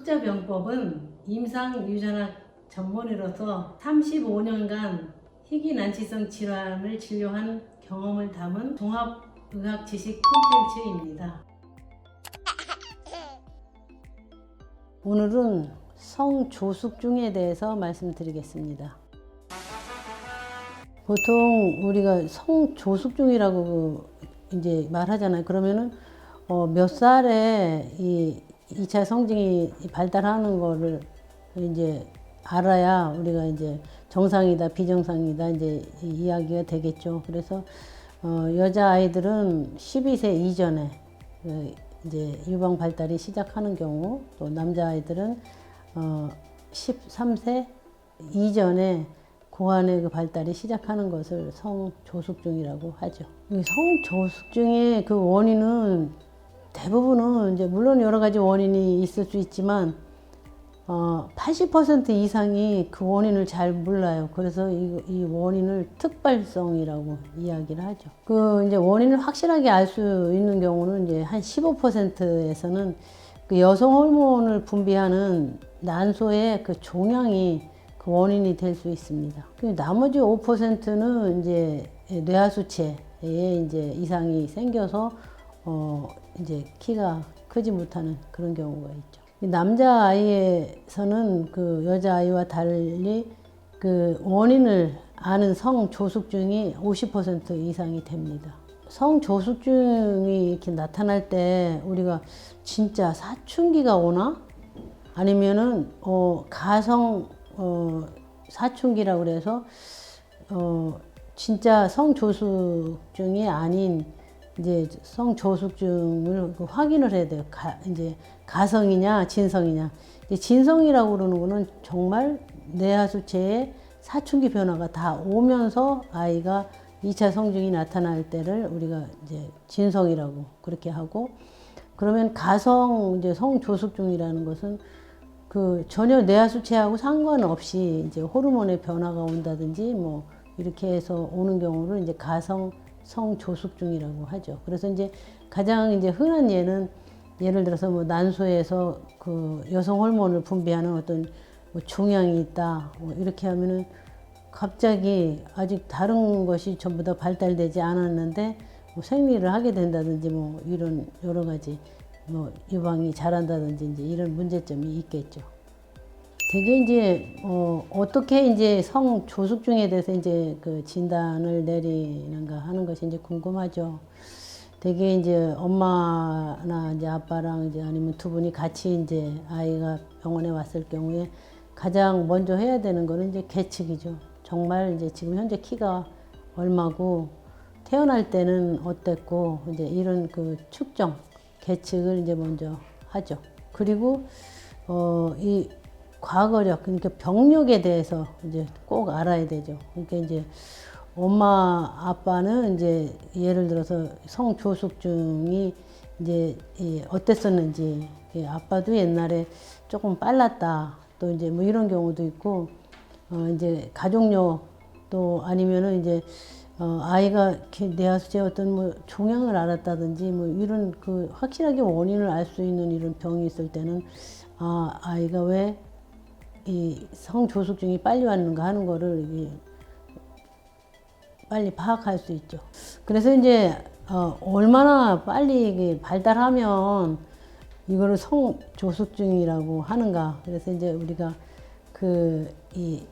흑자병법은 임상유전학 전문의로서 35년간 희귀난치성 질환을 진료한 경험을 담은 종합의학 지식 콘텐츠입니다. 오늘은 성조숙중에 대해서 말씀드리겠습니다. 보통 우리가 성조숙중이라고 이제 말하잖아요. 그러면은 몇 살에 이 2차 성징이 발달하는 거를 이제 알아야 우리가 이제 정상이다, 비정상이다 이제 이야기가 되겠죠. 그래서 여자 아이들은 12세 이전에 이제 유방 발달이 시작하는 경우, 또 남자 아이들은 13세 이전에 고환의 그 발달이 시작하는 것을 성조숙중이라고 하죠. 이 성조숙중의 그 원인은 대부분은 이제 물론 여러 가지 원인이 있을 수 있지만 80% 이상이 그 원인을 잘 몰라요. 그래서 이 원인을 특발성이라고 이야기를 하죠. 그 이제 원인을 확실하게 알 수 있는 경우는 이제 한 15%에서는 그 여성 호르몬을 분비하는 난소의 그 종양이 그 원인이 될 수 있습니다. 나머지 5%는 이제 뇌하수체에 이제 이상이 생겨서 이제 키가 크지 못하는 그런 경우가 있죠. 남자 아이에서는 그 여자 아이와 달리 그 원인을 아는 성조숙중이 50% 이상이 됩니다. 성조숙중이 이렇게 나타날 때 우리가 진짜 사춘기가 오나? 아니면은 가성 사춘기라고 그래서 진짜 성조숙중이 아닌 이제 성조숙중을 확인을 해야 돼요. 이제 가성이냐 진성이냐. 이제 진성이라고 그러는 거는 정말 뇌하수체에 사춘기 변화가 다 오면서 아이가 2차 성징이 나타날 때를 우리가 이제 진성이라고 그렇게 하고, 그러면 가성 이제 성조숙중이라는 것은 그 전혀 뇌하수체하고 상관없이 이제 호르몬의 변화가 온다든지 뭐 이렇게 해서 오는 경우를 이제 가성 성조숙중이라고 하죠. 그래서 이제 가장 이제 흔한 예는 예를 들어서 뭐 난소에서 그 여성 호르몬을 분비하는 어떤 뭐 종양이 있다 뭐 이렇게 하면은 갑자기 아직 다른 것이 전부 다 발달되지 않았는데 뭐 생리를 하게 된다든지 뭐 이런 여러 가지 뭐 유방이 자란다든지 이제 이런 문제점이 있겠죠. 되게 이제 어떻게 이제 성조숙중에 대해서 이제 그 진단을 내리는가 하는 것이 이제 궁금하죠. 되게 이제 엄마나 이제 아빠랑 이제 아니면 두 분이 같이 이제 아이가 병원에 왔을 경우에 가장 먼저 해야 되는 거는 이제 계측이죠. 정말 이제 지금 현재 키가 얼마고 태어날 때는 어땠고 이제 이런 그 측정 계측을 이제 먼저 하죠. 그리고 이 과거력, 그러니까 병력에 대해서 이제 꼭 알아야 되죠. 그러니까 이제 엄마, 아빠는 이제 예를 들어서 성조숙중이 이제 어땠었는지, 아빠도 옛날에 조금 빨랐다, 또 이제 뭐 이런 경우도 있고, 이제 가족력 또 아니면은 이제 아이가 뇌하수체에 어떤 뭐 종양을 앓았다든지 뭐 이런 그 확실하게 원인을 알 수 있는 이런 병이 있을 때는 아이가 왜 이 성조숙중이 빨리 왔는가 하는 거를 빨리 파악할 수 있죠. 그래서 이제 얼마나 빨리 발달하면 이거를 성조숙중이라고 하는가. 그래서 이제 우리가 이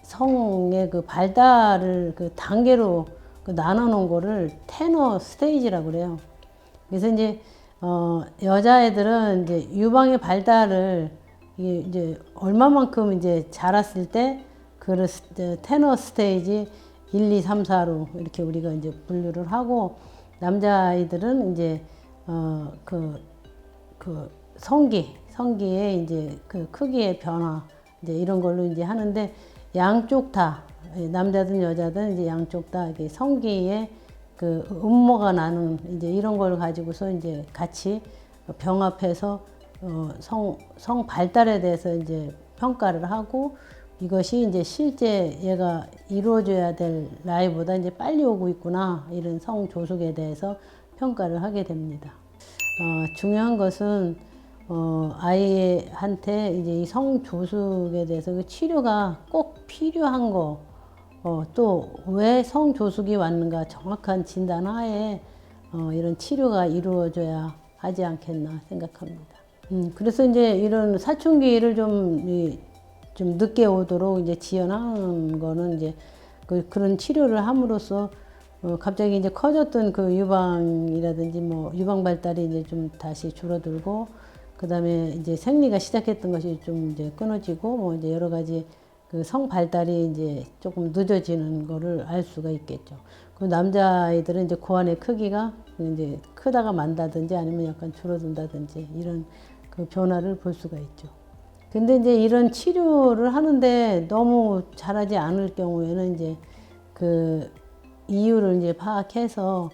성의 그 발달을 그 단계로 나눠 놓은 거를 테너 스테이지라고 그래요. 그래서 이제 여자애들은 이제 유방의 발달을 이제 얼마만큼 이제 자랐을 때 그 테너 스테이지 1, 2, 3, 4로 이렇게 우리가 이제 분류를 하고, 남자아이들은 이제 그 성기의 이제 그 크기의 변화 이제 이런 걸로 이제 하는데, 양쪽 다 남자든 여자든 이제 양쪽 다 이렇게 성기의 그 음모가 나는 이제 이런 걸 가지고서 이제 같이 병합해서 성 발달에 대해서 이제 평가를 하고, 이것이 이제 실제 얘가 이루어져야 될 나이보다 이제 빨리 오고 있구나, 이런 성조숙에 대해서 평가를 하게 됩니다. 중요한 것은 아이한테 이제 이 성조숙에 대해서 그 치료가 꼭 필요한 거, 또 왜 성조숙이 왔는가 정확한 진단 하에 이런 치료가 이루어져야 하지 않겠나 생각합니다. 그래서 이제 이런 사춘기를 좀 늦게 오도록 이제 지연하는 거는 이제 그런 치료를 함으로써 갑자기 이제 커졌던 그 유방이라든지 뭐 유방 발달이 이제 좀 다시 줄어들고, 그 다음에 이제 생리가 시작했던 것이 좀 이제 끊어지고, 뭐 이제 여러 가지 그 성 발달이 이제 조금 늦어지는 거를 알 수가 있겠죠. 그 남자아이들은 이제 고환의 크기가 이제 크다가 만다든지 아니면 약간 줄어든다든지 이런 그 변화를 볼 수가 있죠. 근데 이제 이런 치료를 하는데 너무 잘하지 않을 경우에는 이제 그 이유를 이제 파악해서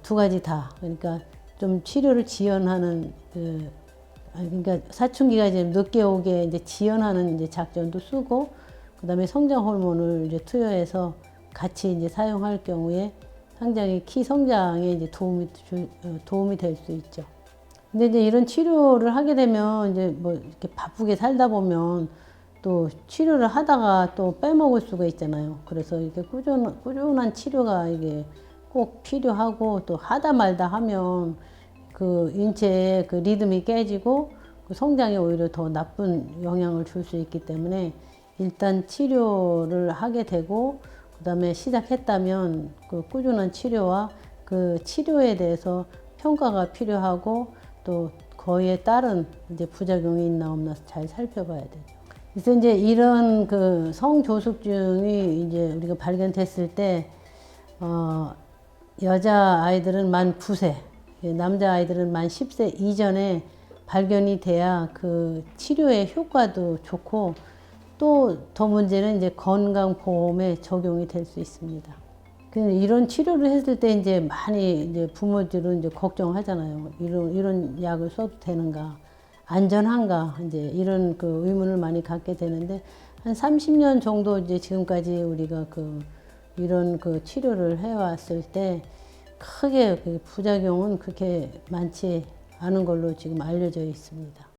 두 가지 다, 그러니까 좀 치료를 지연하는 그러니까 사춘기가 이제 늦게 오게 이제 지연하는 이제 작전도 쓰고, 그다음에 성장 호르몬을 이제 투여해서 같이 이제 사용할 경우에 상당히 키 성장에 이제 도움이 될 수 있죠. 근데 이제 이런 치료를 하게 되면 이제 뭐 이렇게 바쁘게 살다 보면 또 치료를 하다가 또 빼먹을 수가 있잖아요. 그래서 이렇게 꾸준한 치료가 이게 꼭 필요하고, 또 하다 말다 하면 그 인체의 그 리듬이 깨지고 그 성장에 오히려 더 나쁜 영향을 줄 수 있기 때문에 일단 치료를 하게 되고, 그 다음에 시작했다면 그 꾸준한 치료와 그 치료에 대해서 평가가 필요하고, 또 거기에 따른 이제 부작용이 있나 없나 잘 살펴봐야 되죠. 그래서 이제 이런 그 성조숙증이 이제 우리가 발견됐을 때, 여자 아이들은 만 9세, 남자 아이들은 만 10세 이전에 발견이 돼야 그 치료의 효과도 좋고, 또 더 문제는 이제 건강보험에 적용이 될 수 있습니다. 이런 치료를 했을 때 이제 많이 이제 부모들은 이제 걱정하잖아요. 이런 약을 써도 되는가, 안전한가, 이제 이런 그 의문을 많이 갖게 되는데, 한 30년 정도 이제 지금까지 우리가 이런 그 치료를 해왔을 때 크게 그 부작용은 그렇게 많지 않은 걸로 지금 알려져 있습니다.